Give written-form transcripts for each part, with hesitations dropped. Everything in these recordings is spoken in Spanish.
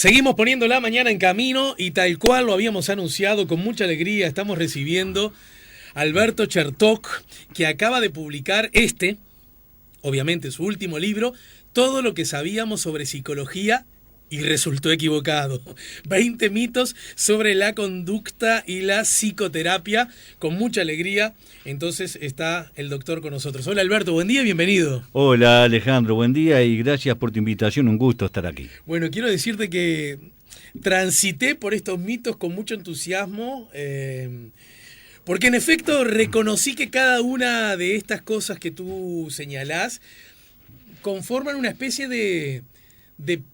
Seguimos poniendo la mañana en camino y tal cual lo habíamos anunciado, con mucha alegría estamos recibiendo a Alberto Chertok, que acaba de publicar obviamente su último libro, Todo lo que sabíamos sobre psicología y resultó equivocado. 20 mitos sobre la conducta y la psicoterapia, con mucha alegría. Entonces está el doctor con nosotros. Hola Alberto, buen día, bienvenido. Hola Alejandro, buen día y gracias por tu invitación, un gusto estar aquí. Bueno, quiero decirte que transité por estos mitos con mucho entusiasmo, porque en efecto reconocí que cada una de estas cosas que tú señalás conforman una especie de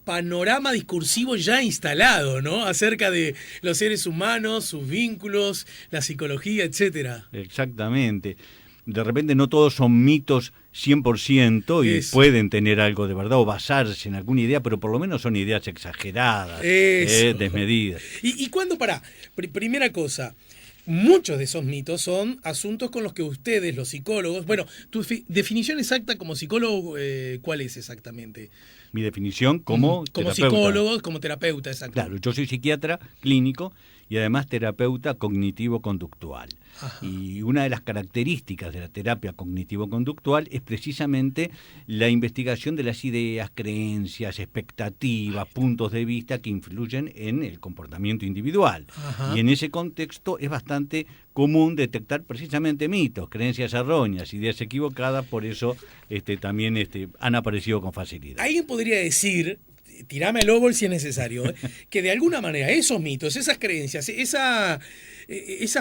panorama discursivo ya instalado, ¿no? Acerca de los seres humanos, sus vínculos, la psicología, etcétera. Exactamente. De repente no todos son mitos 100% y Eso. pueden tener algo de verdad o basarse en alguna idea, pero por lo menos son ideas exageradas, desmedidas. ¿Y cuándo, primera cosa, muchos de esos mitos son asuntos con los que ustedes, los psicólogos, bueno, tu definición exacta como psicólogo, ¿cuál es exactamente? Mi definición como psicólogo, como terapeuta, exacto. Claro, yo soy psiquiatra clínico y además terapeuta cognitivo-conductual. Ajá. Y una de las características de la terapia cognitivo-conductual es precisamente la investigación de las ideas, creencias, expectativas, puntos de vista que influyen en el comportamiento individual. Ajá. Y en ese contexto es bastante común detectar precisamente mitos, creencias erróneas, ideas equivocadas, por eso también han aparecido con facilidad. Alguien podría decir, tirame el óvol si es necesario, que de alguna manera esos mitos, esas creencias, esas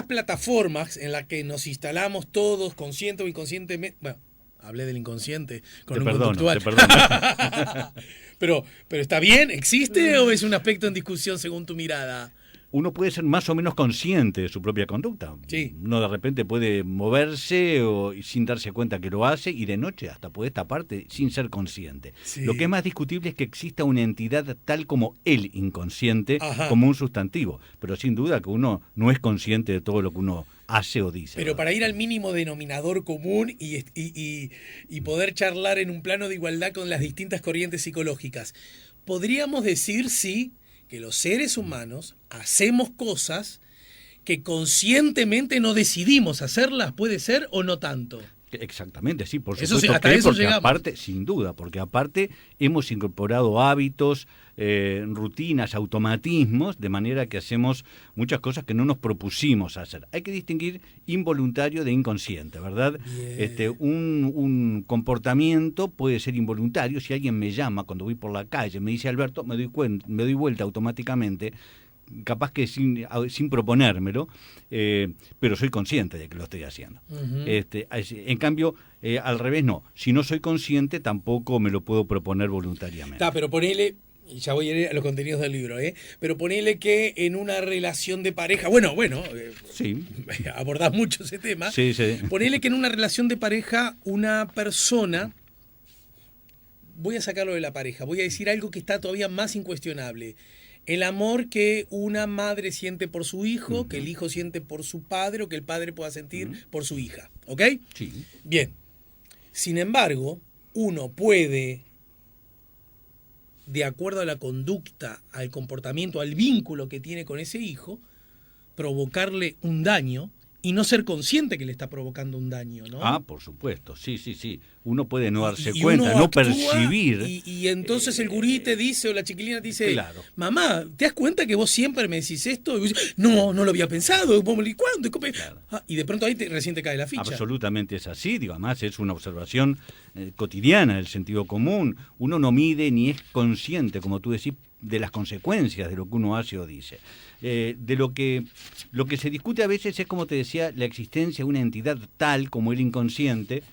plataformas en las que nos instalamos todos, consciente o inconscientemente, bueno, hablé del inconsciente con un conductual. Te perdono. Pero ¿está bien? ¿Existe o es un aspecto en discusión según tu mirada? Uno puede ser más o menos consciente de su propia conducta. Sí. Uno de repente puede moverse sin darse cuenta que lo hace y de noche hasta puede taparte sin ser consciente. Sí. Lo que es más discutible es que exista una entidad tal como el inconsciente, Ajá, como un sustantivo. Pero sin duda que uno no es consciente de todo lo que uno hace o dice. pero para ir al mínimo denominador común y poder charlar en un plano de igualdad con las distintas corrientes psicológicas, podríamos decir, sí, que los seres humanos hacemos cosas que conscientemente no decidimos hacerlas, ¿puede ser o no tanto? Exactamente, sí, por Eso supuesto. sí, hasta eso porque llegamos. aparte, sin duda, porque aparte hemos incorporado hábitos, rutinas, automatismos, de manera que hacemos muchas cosas que no nos propusimos hacer. Hay que distinguir involuntario de inconsciente, ¿verdad? Un comportamiento puede ser involuntario. Si alguien me llama cuando voy por la calle, me dice Alberto, me doy vuelta automáticamente, capaz que sin proponérmelo, pero soy consciente de que lo estoy haciendo. Uh-huh. En cambio, al revés no. Si no soy consciente, tampoco me lo puedo proponer voluntariamente. Pero ponele, y ya voy a ir a los contenidos del libro, pero ponele que en una relación de pareja, sí. abordás mucho ese tema, sí. Ponele que en una relación de pareja una persona, voy a sacarlo de la pareja, voy a decir algo que está todavía más incuestionable. El amor que una madre siente por su hijo, uh-huh, que el hijo siente por su padre o que el padre pueda sentir, uh-huh, por su hija. ¿Ok? Sí. Bien. Sin embargo, uno puede, de acuerdo a la conducta, al comportamiento, al vínculo que tiene con ese hijo, provocarle un daño y no ser consciente que le está provocando un daño, ¿no? Ah, por supuesto, sí. Uno puede no darse cuenta, no percibir. Y entonces el gurí te dice, o la chiquilina te dice, claro, mamá, ¿te das cuenta que vos siempre me decís esto? Y vos dices, no lo había pensado. ¿Cuándo? Claro. Y de pronto ahí recién te cae la ficha. Absolutamente es así, además es una observación cotidiana del sentido común. Uno no mide ni es consciente, como tú decís, de las consecuencias de lo que uno hace o dice. De lo que se discute a veces es, como te decía, la existencia de una entidad tal como el inconsciente,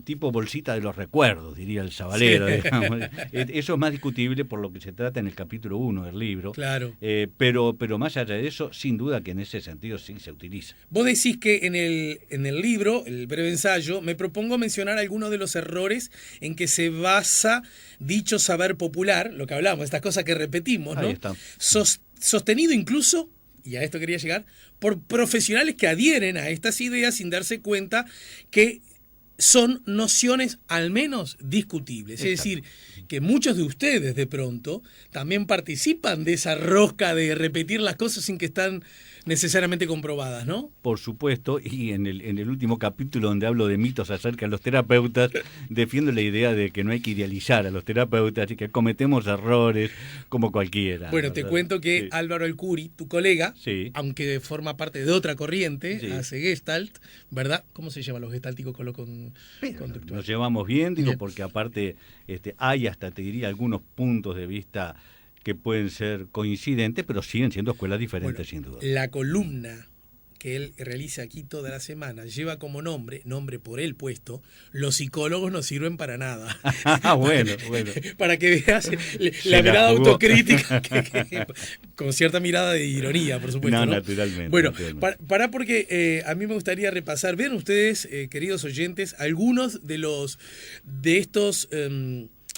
tipo bolsita de los recuerdos, diría el Sabalero. Sí. Digamos. Eso es más discutible por lo que se trata en el capítulo 1 del libro. Claro. Pero más allá de eso, sin duda que en ese sentido sí se utiliza. Vos decís que en el libro, el breve ensayo, me propongo mencionar algunos de los errores en que se basa dicho saber popular, lo que hablamos, estas cosas que repetimos, ¿no? Ahí está. Sostenido incluso, y a esto quería llegar, por profesionales que adhieren a estas ideas sin darse cuenta que son nociones al menos discutibles. Es decir, que muchos de ustedes de pronto también participan de esa rosca de repetir las cosas sin que están necesariamente comprobadas, ¿no? Por supuesto, y en el último capítulo donde hablo de mitos acerca de los terapeutas, defiendo la idea de que no hay que idealizar a los terapeutas y que cometemos errores como cualquiera. Bueno, ¿verdad? te cuento que Sí. Álvaro Alcuri, tu colega, Sí. aunque forma parte de otra corriente, Sí. hace Gestalt, ¿verdad? ¿Cómo se llama los gestálticos con lo conductual? Nos llevamos bien, digo, Bien. porque aparte hay hasta, te diría, algunos puntos de vista que pueden ser coincidentes, pero siguen siendo escuelas diferentes, sin duda. La columna que él realiza aquí toda la semana lleva como nombre por él puesto, los psicólogos no sirven para nada. Bueno. Para que veas Se la la mirada jugó. autocrítica, con cierta mirada de ironía, por supuesto. No, ¿no? naturalmente. Bueno, naturalmente. para porque a mí me gustaría repasar, vean ustedes, queridos oyentes, algunos de estos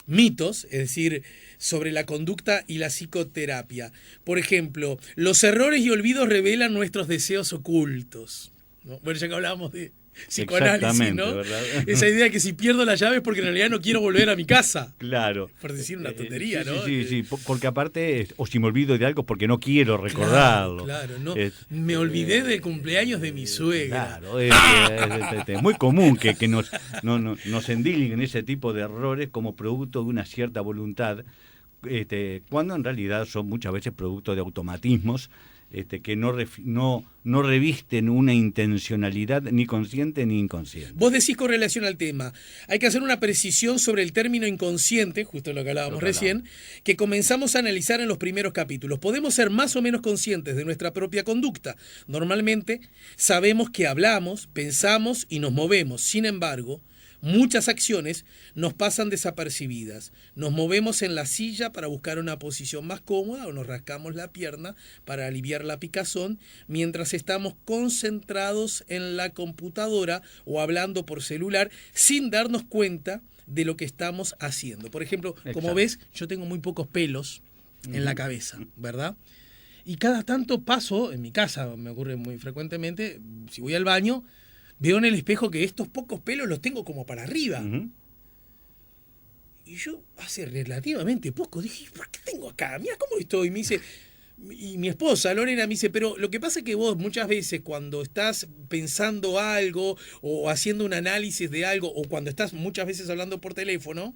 mitos, es decir, sobre la conducta y la psicoterapia. Por ejemplo, los errores y olvidos revelan nuestros deseos ocultos, ¿no? Bueno, ya que hablábamos de psicoanálisis, ¿no? ¿verdad? Esa idea de que si pierdo la llave es porque en realidad no quiero volver a mi casa. Claro. Por decir una tontería, sí, ¿no? Sí, porque aparte, o si me olvido de algo porque no quiero recordarlo. Claro, no. Me olvidé del cumpleaños de mi suegra. Claro, es muy común que nos endilguen ese tipo de errores como producto de una cierta voluntad, cuando en realidad son muchas veces producto de automatismos que no revisten una intencionalidad ni consciente ni inconsciente. Vos decís con relación al tema, hay que hacer una precisión sobre el término inconsciente, justo lo que hablábamos recién, que comenzamos a analizar en los primeros capítulos. Podemos ser más o menos conscientes de nuestra propia conducta. Normalmente sabemos que hablamos, pensamos y nos movemos. Sin embargo, muchas acciones nos pasan desapercibidas. Nos movemos en la silla para buscar una posición más cómoda o nos rascamos la pierna para aliviar la picazón mientras estamos concentrados en la computadora o hablando por celular sin darnos cuenta de lo que estamos haciendo. Por ejemplo, como ves, yo tengo muy pocos pelos en la cabeza, ¿verdad? Y cada tanto paso, en mi casa me ocurre muy frecuentemente, si voy al baño, veo en el espejo que estos pocos pelos los tengo como para arriba. Y yo hace relativamente poco dije, ¿por qué tengo acá? Mira cómo estoy. Y me dice, y mi esposa Lorena me dice, pero lo que pasa es que vos muchas veces cuando estás pensando algo o haciendo un análisis de algo o cuando estás muchas veces hablando por teléfono,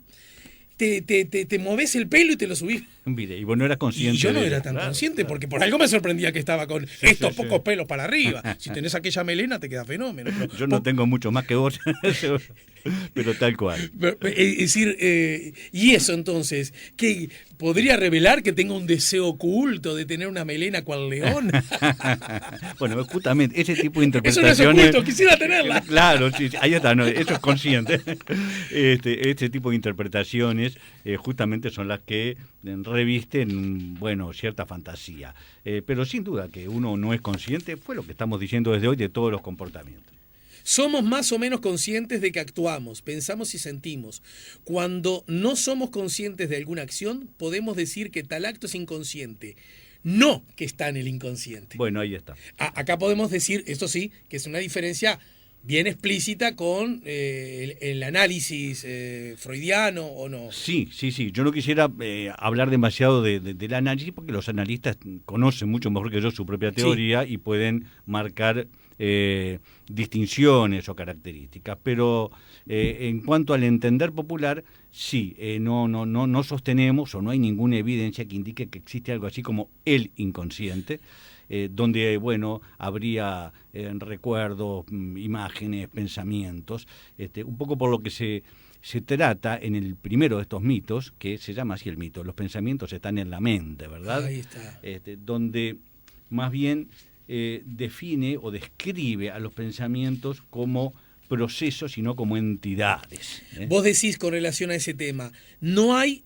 te moves el pelo y te lo subís. Mire, y vos no eras consciente. Y yo no de era eso. tan Claro, consciente, claro. porque por algo me sorprendía que estaba con estos sí. pocos pelos para arriba. Si tenés aquella melena, te queda fenómeno. Pero Yo no tengo mucho más que vos, pero tal cual. Es decir, y eso entonces, que podría revelar que tengo un deseo oculto de tener una melena cual león. Bueno, justamente ese tipo de Eso no es interpretaciones. oculto, quisiera tenerla. Claro, sí, ahí está, no, eso es consciente. Este tipo de interpretaciones justamente son las que revisten, bueno, cierta fantasía. Pero sin duda que uno no es consciente, fue lo que estamos diciendo desde hoy, de todos los comportamientos. Somos más o menos conscientes de que actuamos, pensamos y sentimos. Cuando no somos conscientes de alguna acción, podemos decir que tal acto es inconsciente, no que está en el inconsciente. Bueno, ahí está. Acá podemos decir, esto sí, que es una diferencia bien explícita con el análisis freudiano, ¿o no? Sí. Yo no quisiera hablar demasiado del análisis porque los analistas conocen mucho mejor que yo su propia teoría y pueden marcar distinciones o características. Pero en cuanto al entender popular, sí, no sostenemos o no hay ninguna evidencia que indique que existe algo así como el inconsciente. Donde, bueno, habría recuerdos, imágenes, pensamientos, un poco por lo que se trata en el primero de estos mitos, que se llama así el mito, los pensamientos están en la mente, ¿verdad? Ahí está. Donde más bien define o describe a los pensamientos como procesos y no como entidades. Vos decís con relación a ese tema, no hay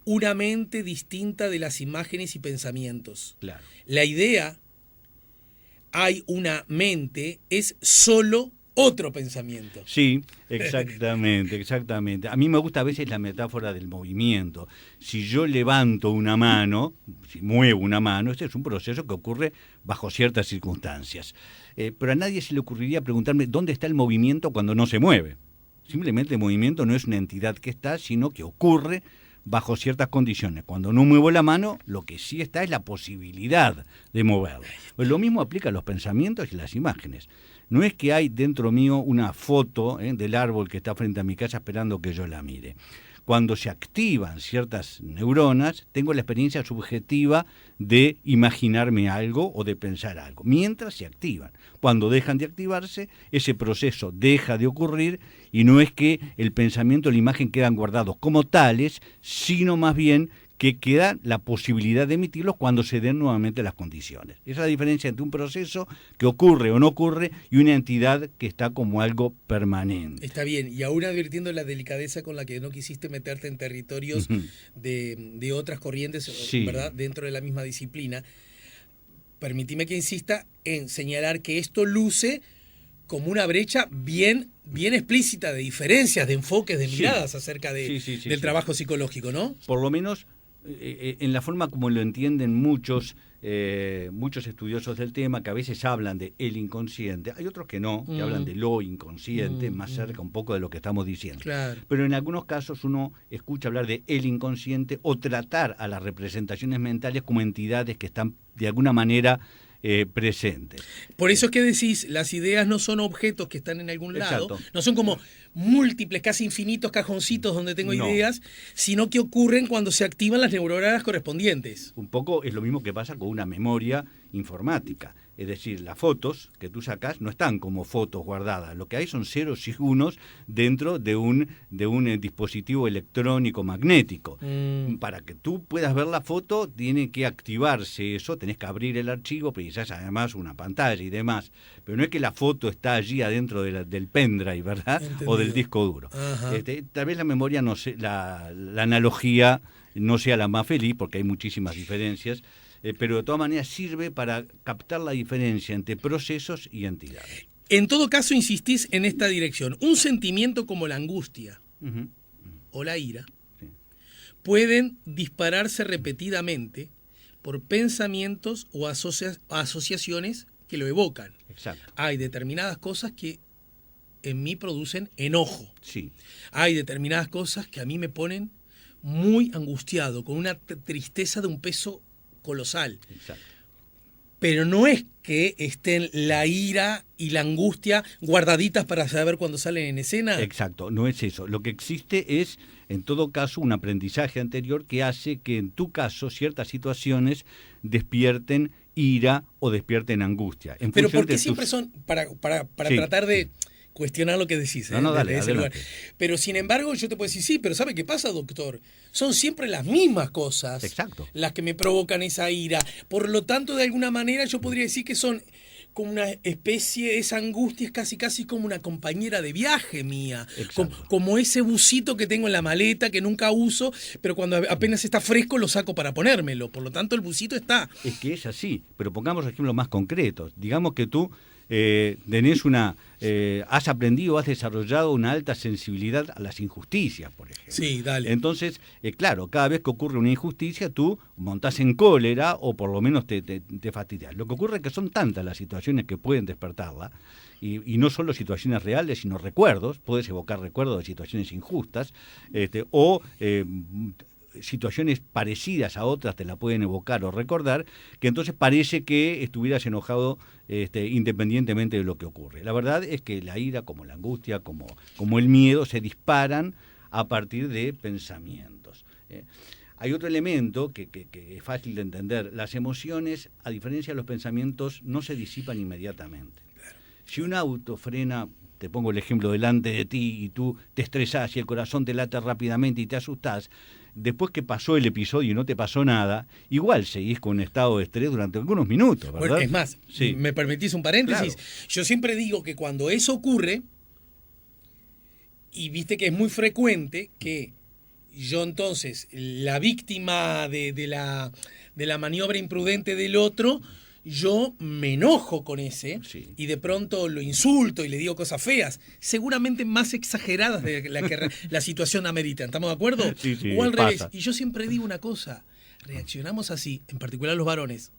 una mente distinta de las imágenes y pensamientos. Claro. La idea, hay una mente, es solo otro pensamiento. Sí, exactamente, exactamente. A mí me gusta a veces la metáfora del movimiento. Si yo levanto una mano, si muevo una mano, este es un proceso que ocurre bajo ciertas circunstancias. Pero a nadie se le ocurriría preguntarme dónde está el movimiento cuando no se mueve. Simplemente el movimiento no es una entidad que está, sino que ocurre bajo ciertas condiciones. Cuando no muevo la mano, lo que sí está es la posibilidad de moverla. Pues lo mismo aplica a los pensamientos y las imágenes. No es que hay dentro mío una foto del árbol que está frente a mi casa esperando que yo la mire. Cuando se activan ciertas neuronas, tengo la experiencia subjetiva de imaginarme algo o de pensar algo, mientras se activan. Cuando dejan de activarse, ese proceso deja de ocurrir y no es que el pensamiento y la imagen quedan guardados como tales, sino más bien que queda la posibilidad de emitirlos cuando se den nuevamente las condiciones. Esa es la diferencia entre un proceso que ocurre o no ocurre y una entidad que está como algo permanente. Está bien, y aún advirtiendo la delicadeza con la que no quisiste meterte en territorios de otras corrientes, Sí. ¿verdad?, dentro de la misma disciplina, permitime que insista en señalar que esto luce como una brecha bien explícita de diferencias, de enfoques, de miradas acerca del trabajo psicológico, ¿no? Por lo menos en la forma como lo entienden muchos estudiosos del tema, que a veces hablan de el inconsciente, hay otros que no, que hablan de lo inconsciente, más cerca un poco de lo que estamos diciendo. Claro. Pero en algunos casos uno escucha hablar de el inconsciente o tratar a las representaciones mentales como entidades que están de alguna manera presentes. Por eso es que decís, las ideas no son objetos que están en algún lado, Exacto. no son como múltiples, casi infinitos cajoncitos donde tengo No. ideas, sino que ocurren cuando se activan las neuronas correspondientes. Un poco es lo mismo que pasa con una memoria informática. Es decir, las fotos que tú sacas no están como fotos guardadas. Lo que hay son ceros y unos dentro de un dispositivo electrónico magnético. Para que tú puedas ver la foto, tiene que activarse eso, tenés que abrir el archivo, precisás además una pantalla y demás. Pero no es que la foto está allí adentro del pendrive, ¿verdad? Entendido. O del disco duro. Ajá. Tal vez la memoria, no sé, la analogía no sea la más feliz, porque hay muchísimas diferencias, pero de todas maneras sirve para captar la diferencia entre procesos y entidades. En todo caso, insistís en esta dirección. Un sentimiento como la angustia o la ira pueden dispararse repetidamente por pensamientos o asociaciones que lo evocan. Exacto. Hay determinadas cosas que en mí producen enojo. Sí. Hay determinadas cosas que a mí me ponen muy angustiado, con una tristeza de un peso colosal. Exacto. Pero no es que estén la ira y la angustia guardaditas para saber cuándo salen en escena. Exacto, no es eso. Lo que existe es, en todo caso, un aprendizaje anterior que hace que en tu caso ciertas situaciones despierten ira o despierten angustia. Pero porque siempre son, para tratar de cuestionar lo que decís. No, dale, desde ese lugar. adelante. Pero sin embargo, yo te puedo decir, sí, pero ¿sabe qué pasa, doctor? Son siempre las mismas cosas. Exacto. Las que me provocan esa ira. Por lo tanto, de alguna manera, yo podría decir que son como una especie, esa angustia es casi como una compañera de viaje mía. Como ese busito que tengo en la maleta, que nunca uso, pero cuando apenas está fresco lo saco para ponérmelo. Por lo tanto, el busito está. Es que es así, pero pongamos ejemplos más concretos. Digamos que tú has aprendido, has desarrollado una alta sensibilidad a las injusticias, por ejemplo. Sí, dale. Entonces, claro, cada vez que ocurre una injusticia, tú montás en cólera o por lo menos te fastidias. Lo que ocurre es que son tantas las situaciones que pueden despertarla, y no solo situaciones reales, sino recuerdos. Puedes evocar recuerdos de situaciones injustas, situaciones parecidas a otras te la pueden evocar o recordar, que entonces parece que estuvieras enojado independientemente de lo que ocurre. La verdad es que la ira, como la angustia, como el miedo, se disparan a partir de pensamientos. Hay otro elemento que es fácil de entender. Las emociones, a diferencia de los pensamientos, no se disipan inmediatamente. Si un auto frena, te pongo el ejemplo delante de ti, y tú te estresás y el corazón te late rápidamente y te asustás, después que pasó el episodio y no te pasó nada, igual seguís con un estado de estrés durante algunos minutos, ¿verdad? Bueno, es más, ¿me permitís un paréntesis? Claro. Yo siempre digo que cuando eso ocurre, y viste que es muy frecuente que yo entonces, la víctima de la maniobra imprudente del otro, yo me enojo con ese Sí. y de pronto lo insulto y le digo cosas feas, seguramente más exageradas de la que la situación amerita. ¿Estamos de acuerdo? Sí, sí, O al revés. pasa. Y yo siempre digo una cosa, reaccionamos así, en particular los varones,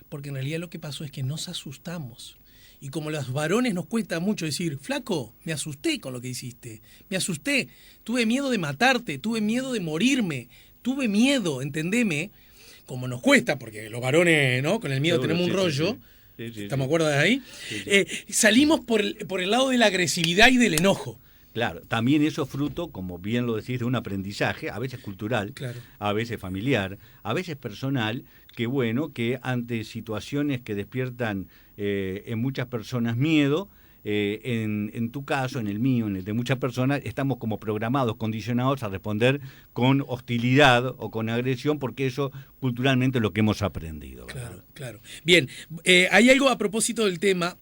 porque en realidad lo que pasó es que nos asustamos. Y como los varones nos cuesta mucho decir, flaco, me asusté con lo que hiciste, me asusté, tuve miedo de matarte, tuve miedo de morirme, tuve miedo, entendeme, como nos cuesta, porque los varones, ¿no? Con el miedo Seguro, tenemos un sí, rollo, sí, ¿estamos de acuerdo de ahí? Sí, sí. Salimos por el lado de la agresividad y del enojo. Claro, también eso es fruto, como bien lo decís, de un aprendizaje, a veces cultural, Claro. a veces familiar, a veces personal, que bueno, que ante situaciones que despiertan en muchas personas miedo, en tu caso, en el mío, en el de muchas personas, estamos como programados, condicionados a responder con hostilidad o con agresión, porque eso culturalmente es lo que hemos aprendido, ¿verdad? Claro, claro. Bien, hay algo a propósito del tema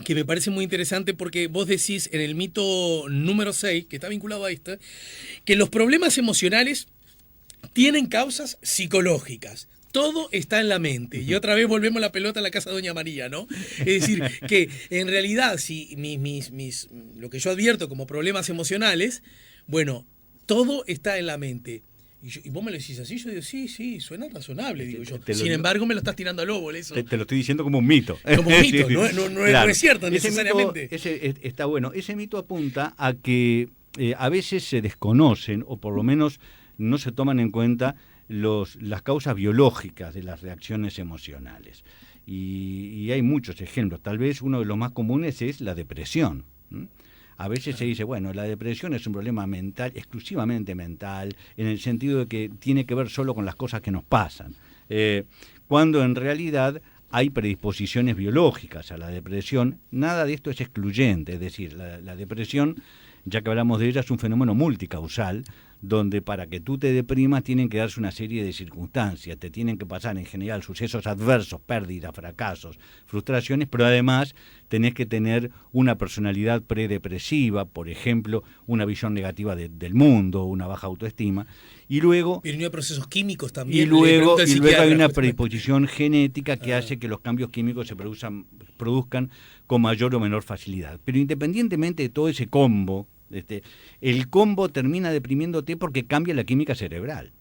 que me parece muy interesante porque vos decís en el mito número 6, que está vinculado a esto, que los problemas emocionales tienen causas psicológicas. Todo está en la mente. Y otra vez volvemos la pelota a la casa de Doña María, ¿no? Es decir, que en realidad, si lo que yo advierto como problemas emocionales, bueno, todo está en la mente. Y vos me lo decís así, yo digo, sí, suena razonable, digo yo. Sin embargo, me lo estás tirando al lobo, eso. Te lo estoy diciendo como un mito. Como un mito, Sí, no es cierto Ese necesariamente. mito, está bueno. Ese mito apunta a que a veces se desconocen, o por lo menos no se toman en cuenta las causas biológicas de las reacciones emocionales. Y hay muchos ejemplos. Tal vez uno de los más comunes es la depresión. A veces se dice, bueno, la depresión es un problema mental, exclusivamente mental, en el sentido de que tiene que ver solo con las cosas que nos pasan. Cuando en realidad hay predisposiciones biológicas a la depresión, nada de esto es excluyente, es decir, la depresión, ya que hablamos de ella, es un fenómeno multicausal, donde para que tú te deprimas tienen que darse una serie de circunstancias, te tienen que pasar en general sucesos adversos, pérdidas, fracasos, frustraciones, pero además tenés que tener una personalidad predepresiva, por ejemplo, una visión negativa del mundo, una baja autoestima, y luego... Pero no hay procesos químicos también. Y luego hay una predisposición genética que hace que los cambios químicos se produzcan con mayor o menor facilidad. Pero independientemente de todo ese combo, el combo termina deprimiéndote porque cambia la química cerebral.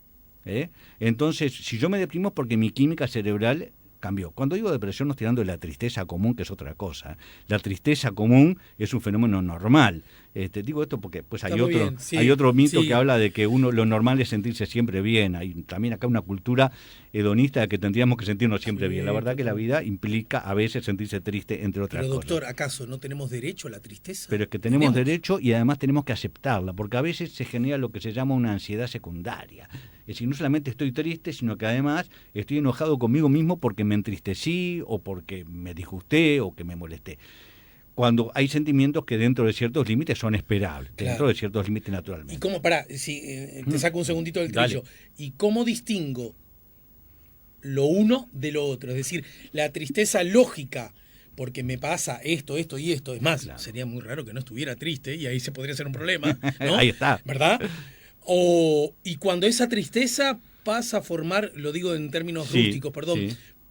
Entonces, si yo me deprimo es porque mi química cerebral cambió. Cuando digo depresión no estoy hablando de la tristeza común, que es otra cosa. La tristeza común es un fenómeno normal. Digo esto porque pues hay otro mito que habla de que lo normal es sentirse siempre bien. Hay también acá una cultura hedonista de que tendríamos que sentirnos siempre bien. La verdad que la vida implica a veces sentirse triste, entre otras cosas. Pero doctor, ¿acaso no tenemos derecho a la tristeza? Pero es que tenemos derecho y además tenemos que aceptarla, porque a veces se genera lo que se llama una ansiedad secundaria. Es decir, no solamente estoy triste, sino que además estoy enojado conmigo mismo porque me entristecí o porque me disgusté o que me molesté. Cuando hay sentimientos que dentro de ciertos límites son esperables, claro, dentro de ciertos límites naturalmente. ¿Y cómo, te saco un segundito del trillo, ¿y cómo distingo lo uno de lo otro? Es decir, la tristeza lógica, porque me pasa esto y esto, es más, claro, sería muy raro que no estuviera triste y ahí se podría ser un problema, ¿no? Ahí está. ¿Verdad? Y cuando esa tristeza pasa a formar, lo digo en términos rústicos, perdón,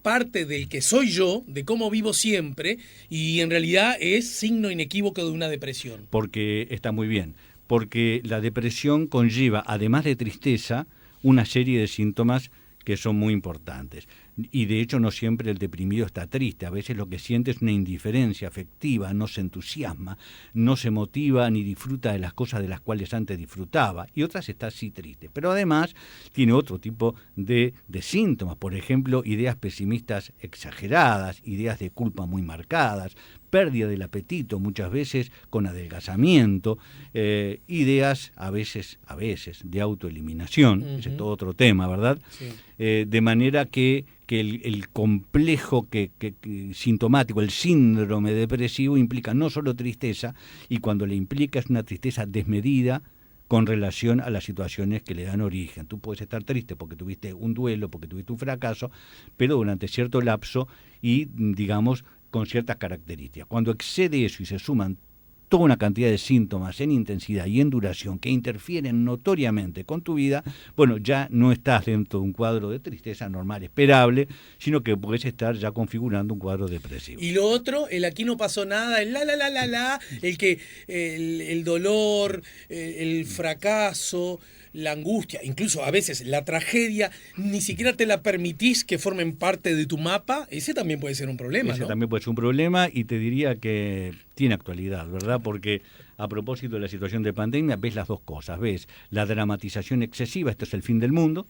parte del que soy yo, de cómo vivo siempre, y en realidad es signo inequívoco de una depresión. Porque está muy bien, porque la depresión conlleva, además de tristeza, una serie de síntomas que son muy importantes. Y de hecho no siempre el deprimido está triste, a veces lo que siente es una indiferencia afectiva, no se entusiasma, no se motiva ni disfruta de las cosas de las cuales antes disfrutaba, y otras está así triste. Pero además tiene otro tipo de síntomas, por ejemplo, ideas pesimistas exageradas, ideas de culpa muy marcadas, pérdida del apetito muchas veces con adelgazamiento, ideas a veces de autoeliminación, ese es todo otro tema, ¿verdad? Sí. De manera que el complejo sintomático, el síndrome depresivo implica no solo tristeza, y cuando le implica es una tristeza desmedida con relación a las situaciones que le dan origen. Tú puedes estar triste porque tuviste un duelo, porque tuviste un fracaso, pero durante cierto lapso y, digamos, con ciertas características. Cuando excede eso y se suman toda una cantidad de síntomas en intensidad y en duración que interfieren notoriamente con tu vida, bueno, ya no estás dentro de un cuadro de tristeza normal, esperable, sino que puedes estar ya configurando un cuadro depresivo. Y lo otro, el aquí no pasó nada, el el dolor, el fracaso, la angustia, incluso a veces la tragedia, ni siquiera te la permitís que formen parte de tu mapa, ese también puede ser un problema, Ese ¿no? también puede ser un problema y te diría que tiene actualidad, ¿verdad? Porque a propósito de la situación de pandemia, ves las dos cosas. Ves la dramatización excesiva, esto es el fin del mundo,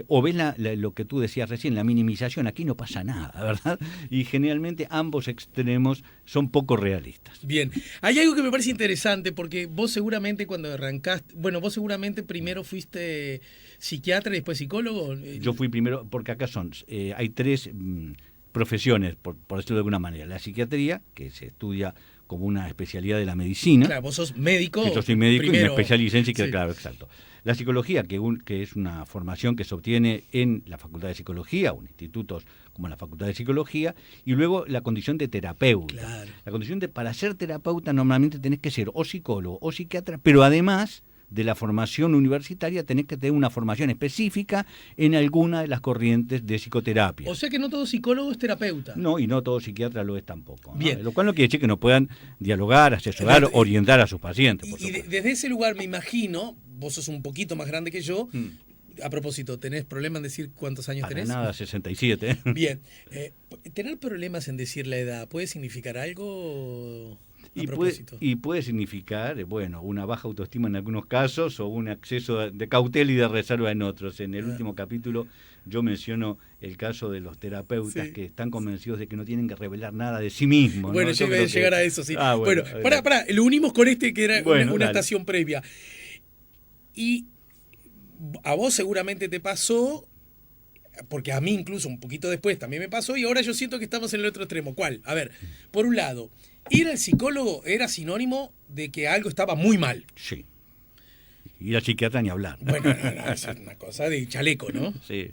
o ves lo que tú decías recién, la minimización, aquí no pasa nada, ¿verdad? Y generalmente ambos extremos son poco realistas. Bien, hay algo que me parece interesante porque vos seguramente cuando arrancaste, bueno, vos seguramente primero fuiste psiquiatra y después psicólogo. Yo fui primero, porque acá hay tres profesiones, por decirlo de alguna manera. La psiquiatría, que se estudia como una especialidad de la medicina. Claro, vos sos médico. Yo soy médico primero, y me especialicé en psiquiatría, sí. claro, exacto. La psicología, que es una formación que se obtiene en la Facultad de Psicología o en institutos como la Facultad de Psicología, y luego la condición de terapeuta. Claro. La condición para ser terapeuta normalmente tenés que ser o psicólogo o psiquiatra, pero además de la formación universitaria tenés que tener una formación específica en alguna de las corrientes de psicoterapia. O sea que no todo psicólogo es terapeuta. No, y no todo psiquiatra lo es tampoco, ¿no? Bien. Lo cual no quiere decir que no puedan dialogar, asesorar, orientar a sus pacientes. Por Y supuesto. desde ese lugar me imagino, vos sos un poquito más grande que yo, a propósito, ¿tenés problema en decir cuántos años Para tenés? nada, 67. Bien, tener problemas en decir la edad, ¿puede significar algo? Y puede significar, bueno, una baja autoestima en algunos casos o un exceso de cautela y de reserva en otros. En el último capítulo yo menciono el caso de los terapeutas que están convencidos de que no tienen que revelar nada de sí mismos. Bueno, ¿no? yo iba a llegar a eso, sí. Bueno, pará, lo unimos con este que era una dale. estación previa. Y a vos seguramente te pasó, porque a mí incluso un poquito después también me pasó, y ahora yo siento que estamos en el otro extremo. ¿Cuál? A ver, por un lado, ir al psicólogo era sinónimo de que algo estaba muy mal. Sí. Ir al psiquiatra ni hablar. Bueno, no, es una cosa de chaleco, ¿no? Sí.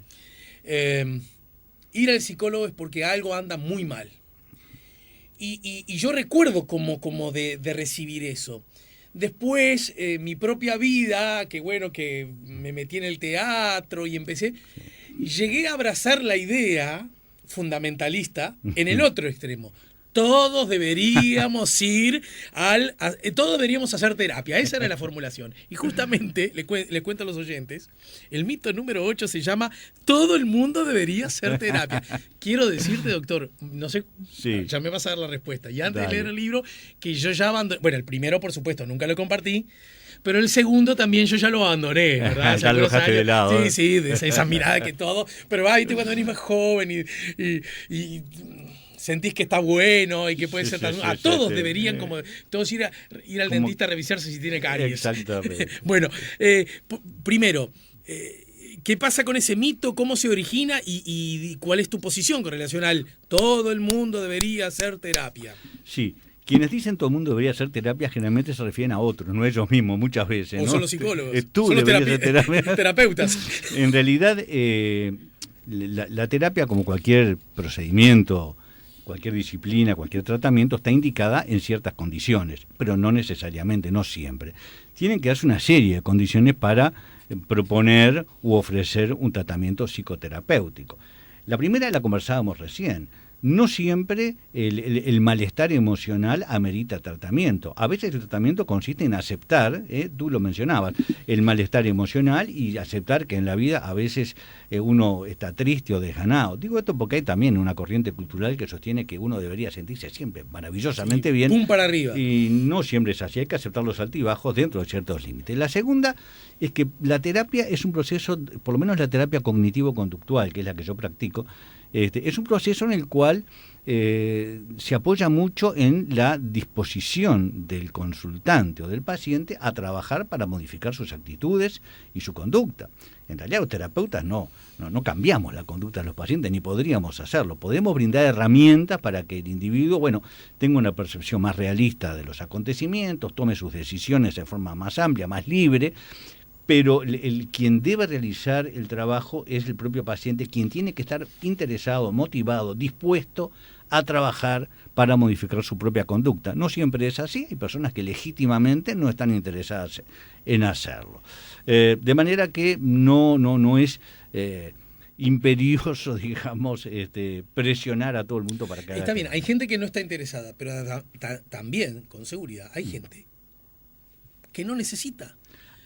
Ir al psicólogo es porque algo anda muy mal. Y yo recuerdo como de recibir eso. Después, mi propia vida, que bueno, que me metí en el teatro y empecé, llegué a abrazar la idea fundamentalista en el otro extremo. Todos deberíamos todos deberíamos hacer terapia. Esa era la formulación. Y justamente, les cuento a los oyentes, el mito número 8 se llama todo el mundo debería hacer terapia. Quiero decirte, doctor, no sé, ya me vas a dar la respuesta. Y antes de leer el libro, que yo ya abandoné, bueno, el primero, por supuesto, nunca lo compartí, pero el segundo también yo ya lo abandoné, ¿verdad? Ya lo dejaste de lado. Sí, de esa mirada que todo, pero viste cuando venís más joven y sentís que está bueno y que puede ser tan... todos deberían, como todos ir al dentista a revisarse si tiene caries. Exactamente. Bueno, primero, ¿qué pasa con ese mito? ¿Cómo se origina? ¿Y cuál es tu posición con relación al todo el mundo debería hacer terapia? Sí. Quienes dicen todo el mundo debería hacer terapia generalmente se refieren a otros, no ellos mismos muchas veces. O ¿no? son los psicólogos. Tú son los deberías hacer terapia. terapeutas. En realidad, la terapia, como cualquier procedimiento, cualquier disciplina, cualquier tratamiento, está indicada en ciertas condiciones, pero no necesariamente, no siempre. Tienen que darse una serie de condiciones para proponer u ofrecer un tratamiento psicoterapéutico. La primera la conversábamos recién. No siempre el malestar emocional amerita tratamiento. A veces el tratamiento consiste en aceptar, tú lo mencionabas, el malestar emocional y aceptar que en la vida a veces uno está triste o desganado. Digo esto porque hay también una corriente cultural que sostiene que uno debería sentirse siempre maravillosamente bien. Pum para arriba. Y no siempre es así, hay que aceptar los altibajos dentro de ciertos límites. La segunda es que la terapia es un proceso, por lo menos la terapia cognitivo-conductual, que es la que yo practico, es un proceso en el cual se apoya mucho en la disposición del consultante o del paciente a trabajar para modificar sus actitudes y su conducta. En realidad los terapeutas no cambiamos la conducta de los pacientes, ni podríamos hacerlo. Podemos brindar herramientas para que el individuo, tenga una percepción más realista de los acontecimientos, tome sus decisiones de forma más amplia, más libre, pero quien debe realizar el trabajo es el propio paciente, quien tiene que estar interesado, motivado, dispuesto a trabajar para modificar su propia conducta. No siempre es así, hay personas que legítimamente no están interesadas en hacerlo. De manera que no es imperioso, digamos, presionar a todo el mundo para que haga. Está bien, hay gente que no está interesada, pero también, con seguridad, hay gente que no necesita.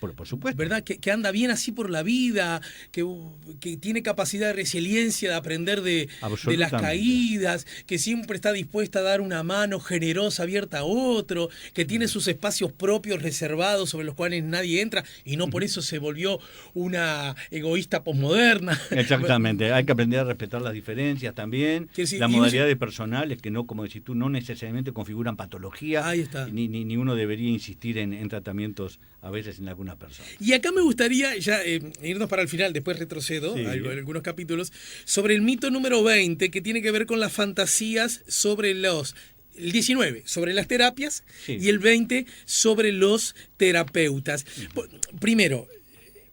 Por supuesto. ¿Verdad? Que anda bien así por la vida, que tiene capacidad de resiliencia, de aprender de las caídas, que siempre está dispuesta a dar una mano generosa, abierta a otro, que tiene sus espacios propios reservados sobre los cuales nadie entra y no por eso se volvió una egoísta posmoderna. Exactamente, hay que aprender a respetar las diferencias también, las modalidades personales que no, como decís tú, no necesariamente configuran patología. Ahí está. Ni uno debería insistir en tratamientos a veces en alguna persona. Y acá me gustaría ya irnos para el final, después retrocedo algunos capítulos, sobre el mito número 20, que tiene que ver con las fantasías sobre el 19 sobre las terapias y el 20 sobre los terapeutas. Primero,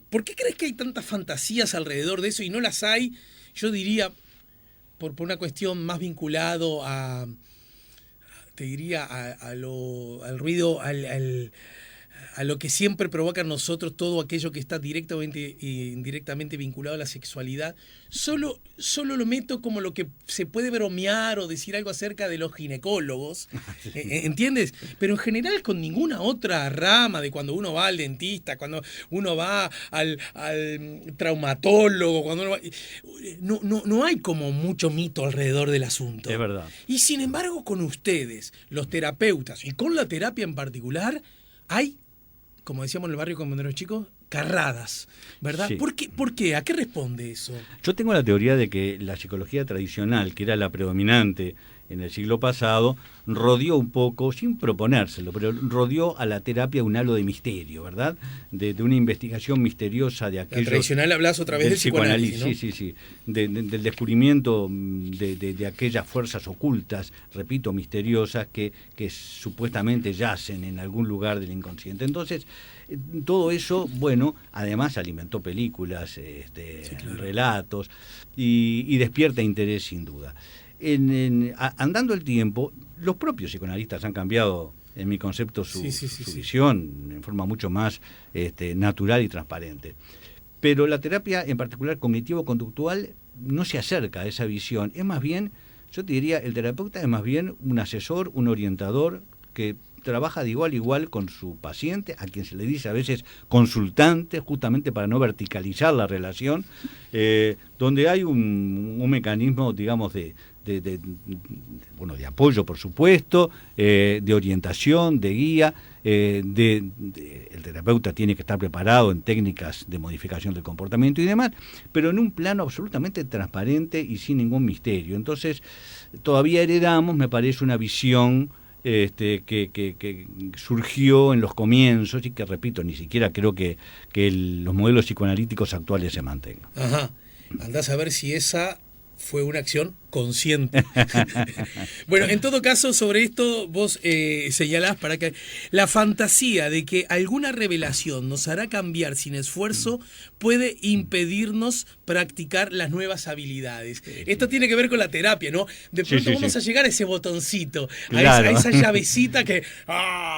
¿por qué crees que hay tantas fantasías alrededor de eso y no las hay, yo diría, por una cuestión más vinculado a, te diría, al ruido, a lo que siempre provoca en nosotros todo aquello que está directamente e indirectamente vinculado a la sexualidad? Solo lo meto como lo que se puede bromear o decir algo acerca de los ginecólogos, ¿entiendes? Pero en general con ninguna otra rama, de cuando uno va al dentista, cuando uno va al traumatólogo, cuando uno va, no hay como mucho mito alrededor del asunto. Es verdad. Y sin embargo con ustedes, los terapeutas, y con la terapia en particular, hay, como decíamos en el barrio cuando éramos chicos, carradas, ¿verdad? Sí. ¿Por qué? ¿A qué responde eso? Yo tengo la teoría de que la psicología tradicional, que era la predominante en el siglo pasado, rodeó un poco, sin proponérselo, pero rodeó a la terapia un halo de misterio, ¿verdad? De una investigación misteriosa de aquellos... La tradicional hablas otra vez del psicoanálisis, ¿no? Sí. Del descubrimiento de aquellas fuerzas ocultas, repito, misteriosas, que supuestamente yacen en algún lugar del inconsciente. Entonces, todo eso, bueno, además alimentó películas, relatos, y despierta interés sin duda. Andando el tiempo, los propios psicoanalistas han cambiado, en mi concepto, su visión en forma mucho más natural y transparente. Pero la terapia, en particular cognitivo-conductual, no se acerca a esa visión. Es más bien, yo te diría, el terapeuta es más bien un asesor, un orientador que trabaja de igual a igual con su paciente, a quien se le dice a veces consultante, justamente para no verticalizar la relación, donde hay un mecanismo, digamos, de apoyo, por supuesto, de orientación, de guía. El terapeuta tiene que estar preparado en técnicas de modificación del comportamiento y demás, pero en un plano absolutamente transparente y sin ningún misterio. Entonces, todavía heredamos, me parece, una visión que surgió en los comienzos y que, repito, ni siquiera creo que los modelos psicoanalíticos actuales se mantengan. Ajá. Andás a ver si esa fue una acción consciente. Bueno, en todo caso, sobre esto vos señalás para que la fantasía de que alguna revelación nos hará cambiar sin esfuerzo puede impedirnos practicar las nuevas habilidades. Esto tiene que ver con la terapia, ¿no? De pronto vamos a llegar a ese botoncito, claro, a esa llavecita que...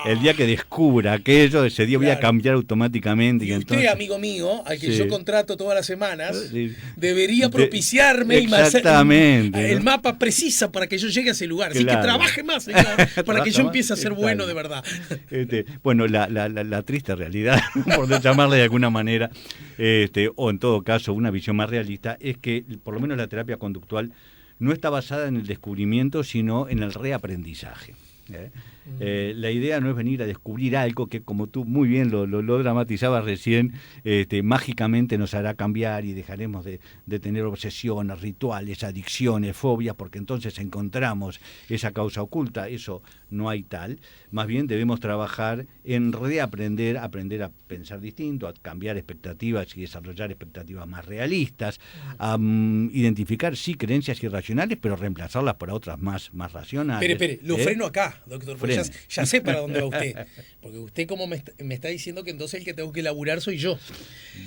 El día que descubra aquello, ese día voy a cambiar automáticamente. Y usted, entonces... amigo mío, al que yo contrato todas las semanas, debería propiciarme exactamente, el mapa precisa para que yo llegue a ese lugar. Así que trabaje más, señor, para que yo empiece a ser bueno de verdad. Bueno, la triste realidad, por llamarle de alguna manera, o en todo caso una visión más realista, es que por lo menos la terapia conductual no está basada en el descubrimiento, sino en el reaprendizaje. La idea no es venir a descubrir algo que, como tú muy bien lo dramatizabas recién, mágicamente nos hará cambiar y dejaremos de tener obsesiones, rituales, adicciones, fobias, porque entonces encontramos esa causa oculta. Eso no hay tal. Más bien debemos trabajar en reaprender, aprender a pensar distinto, a cambiar expectativas y desarrollar expectativas más realistas, a identificar, sí, creencias irracionales, pero reemplazarlas por otras más racionales. Espere, lo freno acá. doctor, porque Frene. ya sé para dónde va usted. Porque usted como me está diciendo que entonces el que tengo que laburar soy yo.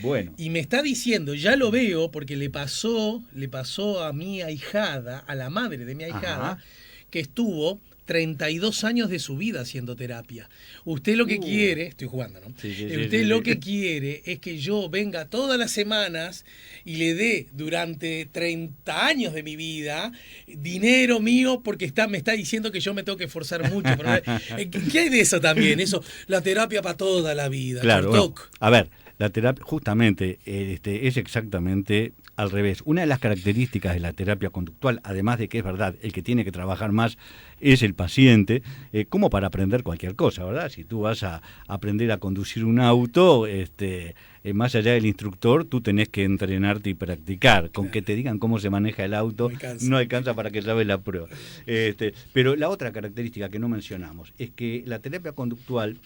Bueno. Y me está diciendo, ya lo veo, porque le pasó a mi ahijada, a la madre de mi ahijada, Ajá. que estuvo 32 años de su vida haciendo terapia. Usted lo que quiere, estoy jugando, ¿no? Sí, Usted lo sí. que quiere es que yo venga todas las semanas y le dé durante 30 años de mi vida dinero mío porque me está diciendo que yo me tengo que esforzar mucho. Pero, ¿qué hay de eso también? Eso, la terapia para toda la vida. Claro, bueno, Chertok. a ver, la terapia justamente es exactamente al revés. Una de las características de la terapia conductual, además de que es verdad, el que tiene que trabajar más es el paciente, como para aprender cualquier cosa, ¿verdad? Si tú vas a aprender a conducir un auto, más allá del instructor, tú tenés que entrenarte y practicar. Con que te digan cómo se maneja el auto, no alcanza para que sabes la prueba. Pero la otra característica que no mencionamos es que la terapia conductual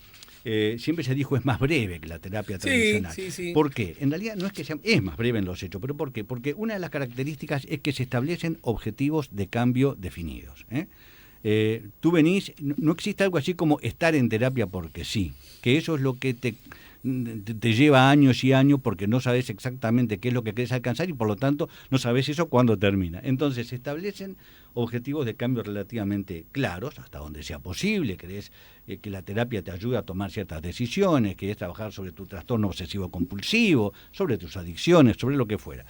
siempre se dijo es más breve que la terapia tradicional. Sí. ¿Por qué? En realidad no es que sea, es más breve en los hechos, pero ¿por qué? Porque una de las características es que se establecen objetivos de cambio definidos. Tú venís, no existe algo así como estar en terapia porque sí, que eso es lo que te lleva años y años porque no sabes exactamente qué es lo que querés alcanzar y por lo tanto no sabes eso cuándo termina. Entonces se establecen objetivos de cambio relativamente claros, hasta donde sea posible. Querés que la terapia te ayude a tomar ciertas decisiones, querés trabajar sobre tu trastorno obsesivo compulsivo, sobre tus adicciones, sobre lo que fuera.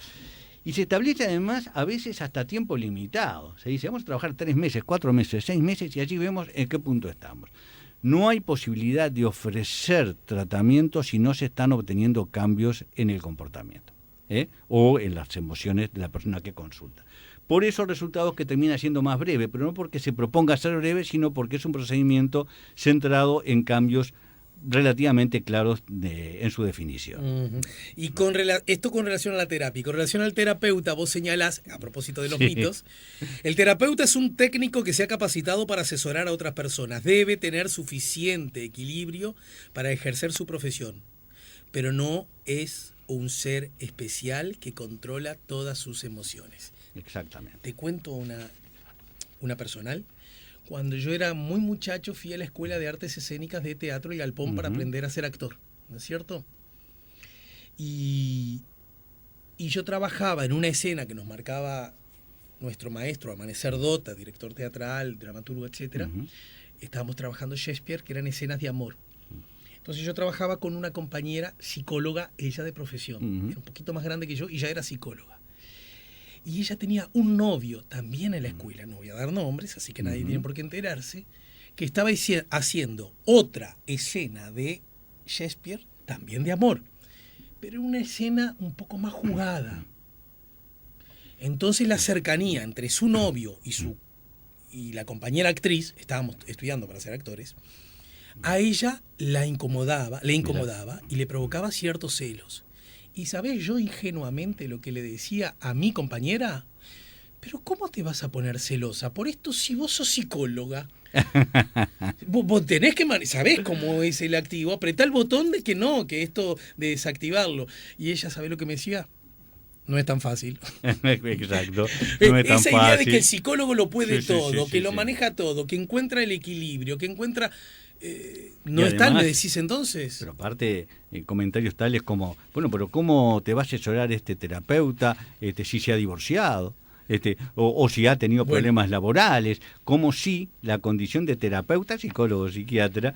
Y se establece además a veces hasta tiempo limitado. Se dice, vamos a trabajar 3 meses, 4 meses, 6 meses y allí vemos en qué punto estamos. No hay posibilidad de ofrecer tratamiento si no se están obteniendo cambios en el comportamiento o en las emociones de la persona que consulta. Por eso el resultado es que termina siendo más breve, pero no porque se proponga ser breve, sino porque es un procedimiento centrado en cambios relativamente claros en su definición. Uh-huh. Y esto con relación a la terapia, y con relación al terapeuta, vos señalás, a propósito de los mitos, el terapeuta es un técnico que se ha capacitado para asesorar a otras personas. Debe tener suficiente equilibrio para ejercer su profesión, pero no es un ser especial que controla todas sus emociones. Exactamente. Te cuento una personal. Cuando yo era muy muchacho fui a la Escuela de Artes Escénicas de Teatro y Galpón para aprender a ser actor, ¿no es cierto? Y yo trabajaba en una escena que nos marcaba nuestro maestro, Amanecer Dota, director teatral, dramaturgo, etc. Estábamos trabajando Shakespeare, que eran escenas de amor. Entonces yo trabajaba con una compañera psicóloga, ella de profesión, era un poquito más grande que yo y ya era psicóloga. Y ella tenía un novio también en la escuela, no voy a dar nombres, así que nadie tiene por qué enterarse, que estaba haciendo otra escena de Shakespeare, también de amor, pero una escena un poco más jugada. Entonces la cercanía entre su novio y la compañera actriz, estábamos estudiando para ser actores, a ella le incomodaba y le provocaba ciertos celos. ¿Y sabés yo ingenuamente lo que le decía a mi compañera? Pero ¿cómo te vas a poner celosa por esto si vos sos psicóloga? Vos tenés que... ¿Sabés cómo es el activo? Apretá el botón de que no, que esto de desactivarlo. Y ella, ¿sabés lo que me decía? No es tan fácil. Exacto. No es tan Esa idea fácil. de que el psicólogo lo puede todo, sí, que lo maneja todo, que encuentra el equilibrio, que encuentra... no además, es tal, me decís entonces. Pero aparte, comentarios tales como, bueno, pero ¿cómo te va a asesorar este terapeuta si se ha divorciado? O si ha tenido problemas laborales, como si la condición de terapeuta, psicólogo, psiquiatra,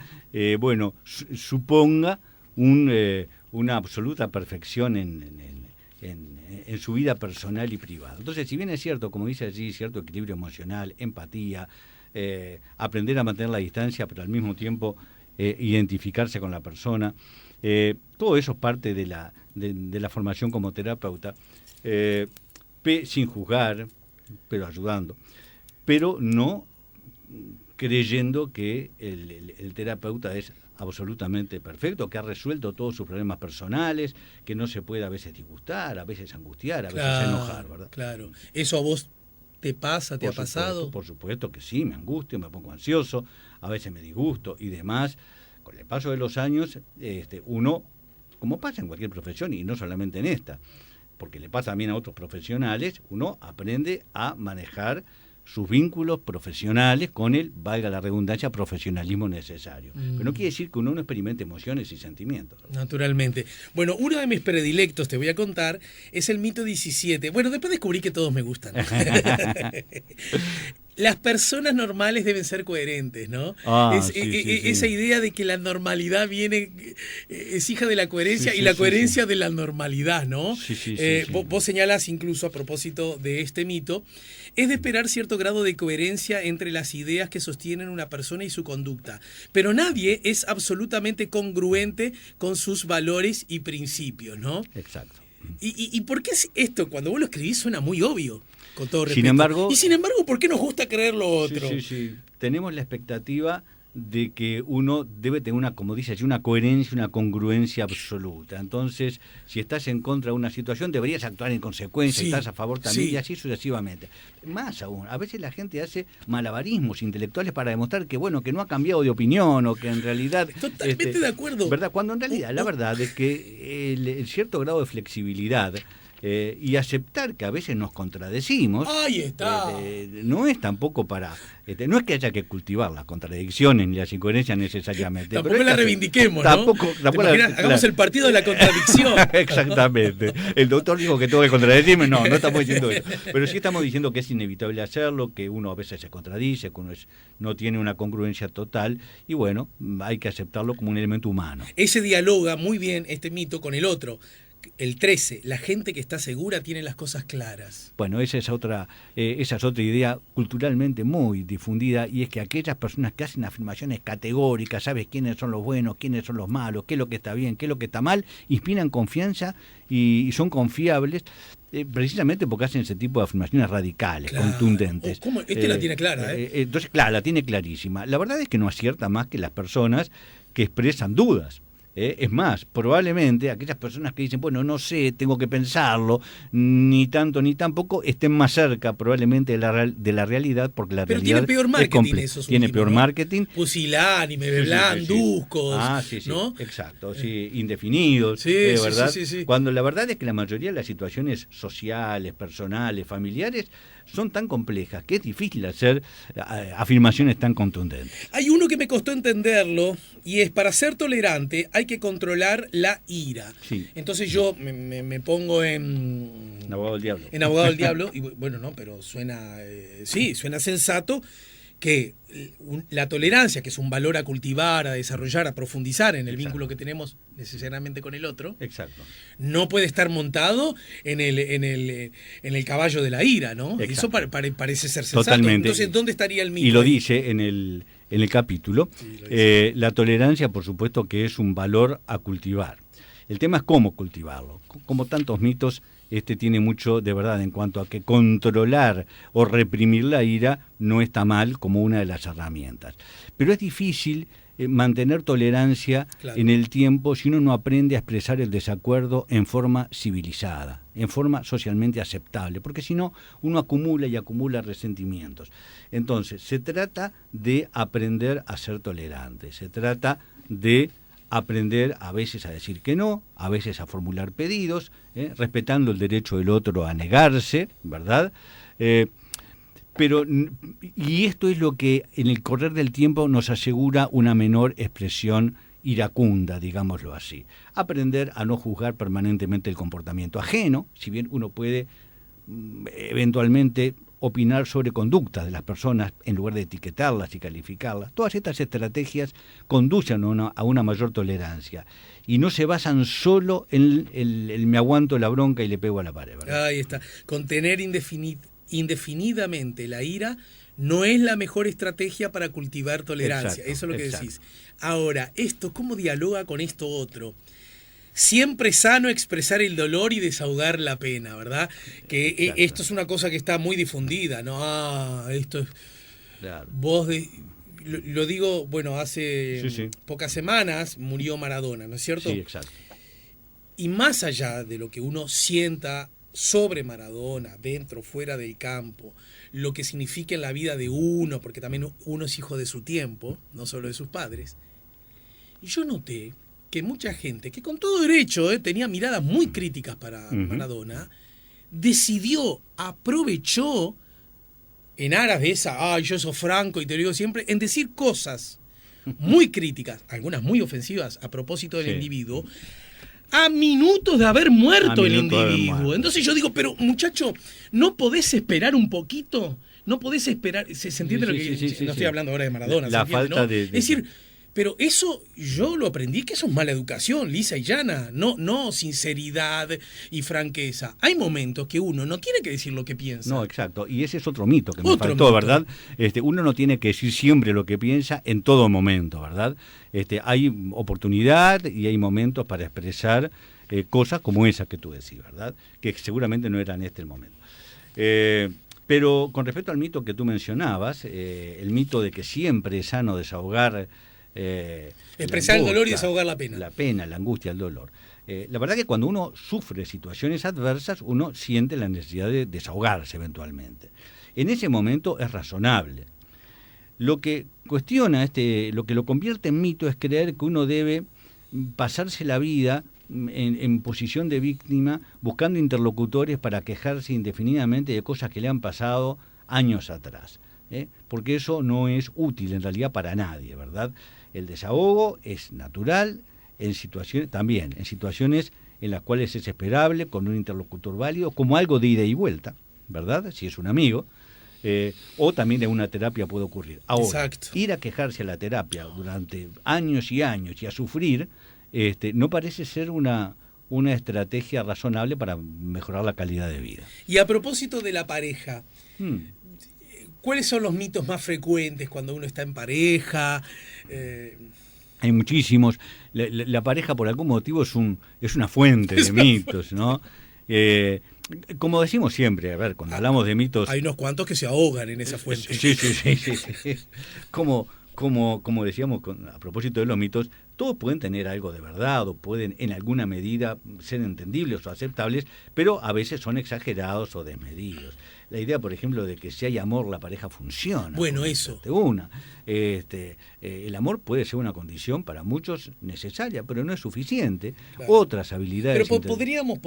suponga una absoluta perfección en su vida personal y privada. Entonces, si bien es cierto, como dice allí, cierto equilibrio emocional, empatía, aprender a mantener la distancia, pero al mismo tiempo identificarse con la persona, todo eso es parte de la formación como terapeuta, sin juzgar, pero ayudando, pero no creyendo que el terapeuta es absolutamente perfecto, que ha resuelto todos sus problemas personales, que no se puede a veces disgustar, a veces angustiar, a veces enojar, ¿verdad? Claro. ¿Eso a vos te pasa, te ha pasado? Por supuesto que sí, me angustio, me pongo ansioso, a veces me disgusto y demás. Con el paso de los años, uno, como pasa en cualquier profesión y no solamente en esta, porque le pasa también a otros profesionales, uno aprende a manejar sus vínculos profesionales con el, valga la redundancia, profesionalismo necesario. Pero no quiere decir que uno no experimente emociones y sentimientos. Naturalmente. Bueno, uno de mis predilectos, te voy a contar, es el mito 17. Bueno, después descubrí que todos me gustan. Las personas normales deben ser coherentes, ¿no? Esa idea de que la normalidad es hija de la coherencia y la coherencia de la normalidad, ¿no? Vos señalás incluso a propósito de este mito, es de esperar cierto grado de coherencia entre las ideas que sostienen una persona y su conducta. Pero nadie es absolutamente congruente con sus valores y principios, ¿no? Exacto. ¿Y por qué esto, cuando vos lo escribís, suena muy obvio? Con todo respeto. Sin embargo, ¿por qué nos gusta creer lo otro? Sí. Tenemos la expectativa de que uno debe tener una, como dice allí, una coherencia, una congruencia absoluta. Entonces, si estás en contra de una situación, deberías actuar en consecuencia, estás a favor también, y así sucesivamente. Más aún, a veces la gente hace malabarismos intelectuales para demostrar que, bueno, que no ha cambiado de opinión o que en realidad... Totalmente de acuerdo. ¿Verdad? Cuando en realidad, la verdad es que el cierto grado de flexibilidad y aceptar que a veces nos contradecimos. Ahí está. No es tampoco para... no es que haya que cultivar las contradicciones ni las incoherencias necesariamente. Tampoco pero la reivindiquemos, tampoco, ¿no? Hagamos el partido de la contradicción. Exactamente. El doctor dijo que tengo que contradecirme. No estamos diciendo eso. Pero sí estamos diciendo que es inevitable hacerlo, que uno a veces se contradice, que uno no tiene una congruencia total. Y bueno, hay que aceptarlo como un elemento humano. Ese dialoga muy bien este mito con el otro. El 13, la gente que está segura tiene las cosas claras. Bueno, esa es otra idea culturalmente muy difundida, y es que aquellas personas que hacen afirmaciones categóricas, sabes quiénes son los buenos, quiénes son los malos, qué es lo que está bien, qué es lo que está mal, inspiran confianza y son confiables, precisamente porque hacen ese tipo de afirmaciones radicales, contundentes. ¿Cómo? La tiene clara, ¿eh? Entonces, claro, la tiene clarísima. La verdad es que no acierta más que las personas que expresan dudas. Es más, probablemente aquellas personas que dicen, bueno, no sé, tengo que pensarlo, ni tanto ni tampoco, estén más cerca probablemente de la realidad, porque la realidad tiene peor marketing tiene peor marketing. Pusilánime, blanduzcos, ¿no? Exacto, indefinidos, ¿verdad? Sí. Cuando la verdad es que la mayoría de las situaciones sociales, personales, familiares, son tan complejas que es difícil hacer afirmaciones tan contundentes. Hay uno que me costó entenderlo, y es: para ser tolerante hay que controlar la ira. Sí. Entonces yo me pongo en abogado del diablo. En abogado del diablo, y bueno, no, pero suena sensato que la tolerancia, que es un valor a cultivar, a desarrollar, a profundizar en el vínculo que tenemos necesariamente con el otro. Exacto. No puede estar montado en el caballo de la ira, ¿no? Exacto. Eso parece ser sensato. Totalmente. Entonces, ¿dónde estaría el mito? Y lo dice en el capítulo. Sí, la tolerancia, por supuesto, que es un valor a cultivar. El tema es cómo cultivarlo. Como tantos mitos, tiene mucho de verdad en cuanto a que controlar o reprimir la ira no está mal como una de las herramientas. Pero es difícil mantener tolerancia en el tiempo si uno no aprende a expresar el desacuerdo en forma civilizada, en forma socialmente aceptable, porque si no, uno acumula y acumula resentimientos. Entonces, se trata de aprender a ser tolerante, se trata de aprender a veces a decir que no, a veces a formular pedidos, respetando el derecho del otro a negarse, ¿verdad? Y esto es lo que en el correr del tiempo nos asegura una menor expresión iracunda, digámoslo así. Aprender a no juzgar permanentemente el comportamiento ajeno, si bien uno puede eventualmente opinar sobre conductas de las personas en lugar de etiquetarlas y calificarlas. Todas estas estrategias conducen a una mayor tolerancia y no se basan solo en el me aguanto la bronca y le pego a la pared, ¿verdad? Ahí está. Contener indefinidamente la ira no es la mejor estrategia para cultivar tolerancia. Eso es lo que decís. Ahora, ¿cómo dialoga con esto otro? Siempre es sano expresar el dolor y desahogar la pena, ¿verdad? Que esto es una cosa que está muy difundida, ¿no? Esto es... Claro. Lo digo, bueno, hace pocas semanas murió Maradona, ¿no es cierto? Sí, exacto. Y más allá de lo que uno sienta sobre Maradona, dentro, fuera del campo, lo que significa en la vida de uno, porque también uno es hijo de su tiempo, no solo de sus padres, y yo noté que mucha gente, que con todo derecho tenía miradas muy críticas para Maradona, aprovechó en aras de esa, yo soy franco y te lo digo siempre, en decir cosas muy críticas, algunas muy ofensivas a propósito del individuo, a minutos de haber muerto el individuo. Entonces yo digo, pero muchacho, ¿no podés esperar un poquito? ¿No podés esperar? ¿Se entiende lo que no estoy hablando ahora de Maradona? La falta, ¿no? Es decir, pero eso yo lo aprendí que eso es mala educación, lisa y llana, no sinceridad y franqueza. Hay momentos que uno no tiene que decir lo que piensa. No, exacto. Y ese es otro mito que me faltó, mito. ¿Verdad? Uno no tiene que decir siempre lo que piensa en todo momento, ¿verdad? Hay oportunidad y hay momentos para expresar cosas como esa que tú decís, ¿verdad? Que seguramente no era en el momento. Pero con respecto al mito que tú mencionabas, el mito de que siempre es sano desahogar... expresar el dolor y desahogar la pena. La pena, la angustia, el dolor. La verdad que cuando uno sufre situaciones adversas, uno siente la necesidad de desahogarse eventualmente. En ese momento es razonable. Lo que cuestiona, lo que lo convierte en mito es creer que uno debe pasarse la vida en posición de víctima, buscando interlocutores para quejarse indefinidamente de cosas que le han pasado años atrás. Porque eso no es útil en realidad para nadie, ¿verdad? El desahogo es natural en situaciones en las cuales es esperable, con un interlocutor válido, como algo de ida y vuelta, ¿verdad? Si es un amigo, o también en una terapia puede ocurrir. Ahora, ir a quejarse a la terapia durante años y años y a sufrir, no parece ser una estrategia razonable para mejorar la calidad de vida. Y a propósito de la pareja, ¿cuáles son los mitos más frecuentes cuando uno está en pareja? Hay muchísimos. La pareja por algún motivo es una fuente de mitos, ¿no? Como decimos siempre, a ver, cuando hablamos de mitos... Hay unos cuantos que se ahogan en esa fuente. Sí. Como decíamos a propósito de los mitos, todos pueden tener algo de verdad o pueden en alguna medida ser entendibles o aceptables, pero a veces son exagerados o desmedidos. La idea, por ejemplo, de que si hay amor la pareja funciona. Bueno, eso. El amor puede ser una condición para muchos necesaria, pero no es suficiente. Claro. Otras habilidades... Pero podríamos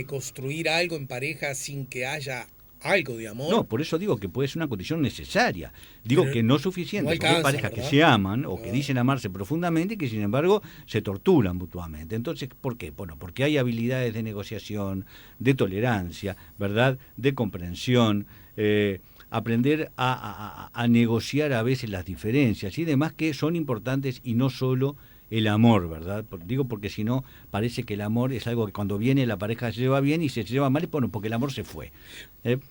construir algo en pareja sin que haya algo de amor. No, por eso digo que puede ser una condición necesaria. Digo que no suficiente, porque hay parejas que se aman o que dicen amarse profundamente y que sin embargo se torturan mutuamente. Entonces, ¿por qué? Bueno, porque hay habilidades de negociación, de tolerancia, ¿verdad? De comprensión, aprender a negociar a veces las diferencias y demás que son importantes y no solo el amor, ¿verdad? Digo porque si no, parece que el amor es algo que cuando viene la pareja se lleva bien y se lleva mal, bueno, porque el amor se fue.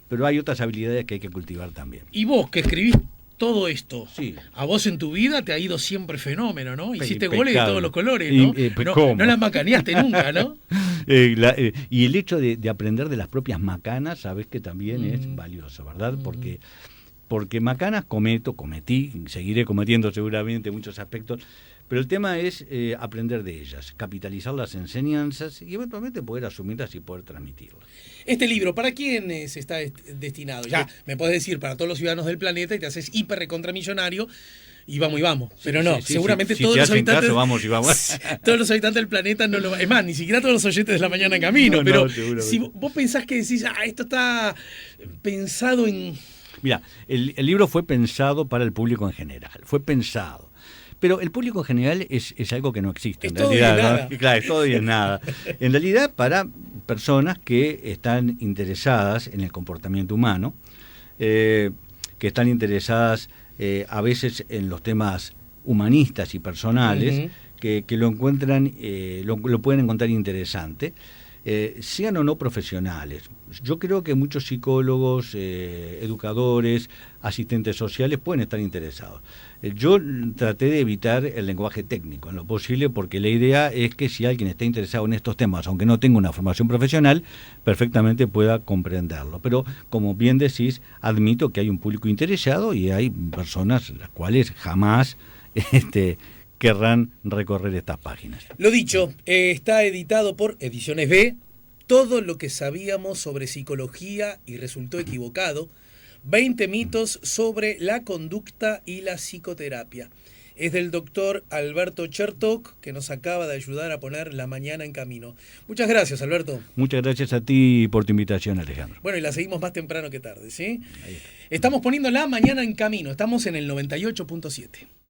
Pero hay otras habilidades que hay que cultivar también. Y vos, que escribís todo esto, sí. A vos en tu vida te ha ido siempre fenómeno, ¿no? Hiciste goles de todos los colores, ¿no? No las macaneaste nunca, ¿no? Y el hecho de aprender de las propias macanas, sabés que también es valioso, ¿verdad? Porque macanas cometí, seguiré cometiendo seguramente muchos aspectos, pero el tema es aprender de ellas, capitalizar las enseñanzas y eventualmente poder asumirlas y poder transmitirlas. Este libro, ¿para quiénes está destinado? Ya, me podés decir, para todos los ciudadanos del planeta y te haces hiper recontramillonario y vamos. Pero no, seguramente todos los habitantes... Caso, vamos y vamos. Todos los habitantes del planeta no lo... Es más, ni siquiera todos los oyentes de La Mañana en Camino, pero si vos pensás que decís, esto está pensado en... Mira, el libro fue pensado para el público en general, fue pensado. Pero el público en general es algo que no existe en realidad, ¿no? Claro, es todo y es nada. En realidad, para personas que están interesadas en el comportamiento humano, que están interesadas a veces en los temas humanistas y personales, que lo encuentran, lo pueden encontrar interesante. Sean o no profesionales. Yo creo que muchos psicólogos, educadores, asistentes sociales pueden estar interesados. Yo traté de evitar el lenguaje técnico en lo posible porque la idea es que si alguien está interesado en estos temas, aunque no tenga una formación profesional, perfectamente pueda comprenderlo. Pero como bien decís, admito que hay un público interesado y hay personas las cuales jamás querrán recorrer estas páginas. Lo dicho, está editado por Ediciones B, todo lo que sabíamos sobre psicología y resultó equivocado, 20 mitos sobre la conducta y la psicoterapia. es del doctor Alberto Chertok, que nos acaba de ayudar a poner la mañana en camino. Muchas gracias, Alberto. Muchas gracias a ti por tu invitación, Alejandro. Bueno, y la seguimos más temprano que tarde, ¿sí? Estamos poniendo la mañana en camino, estamos en el 98.7.